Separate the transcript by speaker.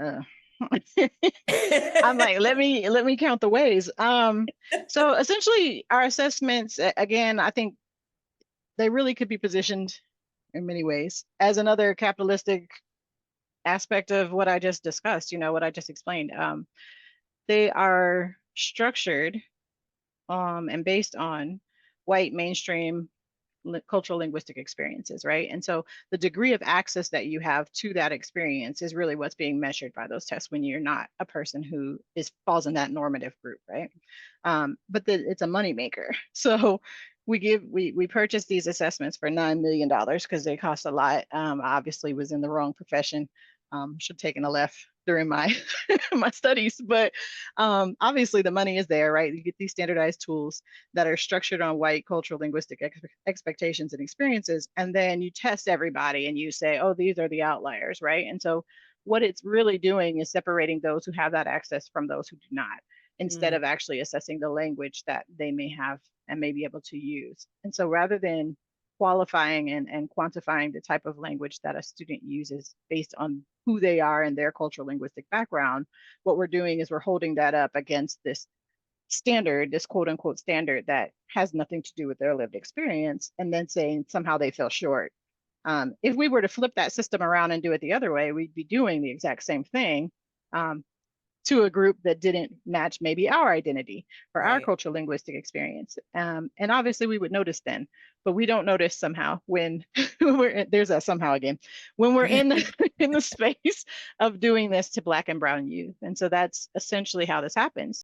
Speaker 1: Uh, I'm like, let me count the ways. So essentially, our assessments, again, I think they really could be positioned in many ways as another capitalistic aspect of what I just discussed. What I just explained. They are structured and based on white mainstream cultural linguistic experiences, right? And so the degree of access that you have to that experience is really what's being measured by those tests when you're not a person who falls in that normative group, right? But it's a moneymaker. So we purchase these assessments for $9 million because they cost a lot. Obviously was in the wrong profession. Should have taken a left during my my studies, but obviously the money is there, right? You get these standardized tools that are structured on white cultural linguistic expectations and experiences, and then you test everybody and you say, oh, these are the outliers, right? And so what it's really doing is separating those who have that access from those who do not, instead
Speaker 2: Mm.
Speaker 1: of actually assessing the language that they may have and may be able to use. And so rather than qualifying and quantifying the type of language that a student uses based on who they are and their cultural linguistic background, what we're doing is we're holding that up against this standard, this quote unquote standard that has nothing to do with their lived experience, and then saying somehow they fell short. If we were to flip that system around and do it the other way, we'd be doing the exact same thing to a group that didn't match maybe our identity or our
Speaker 2: Right.
Speaker 1: cultural linguistic experience. And obviously we would notice then, but we don't notice somehow when there's a somehow again, when we're in in the space of doing this to Black and Brown youth. And so that's essentially how this happens.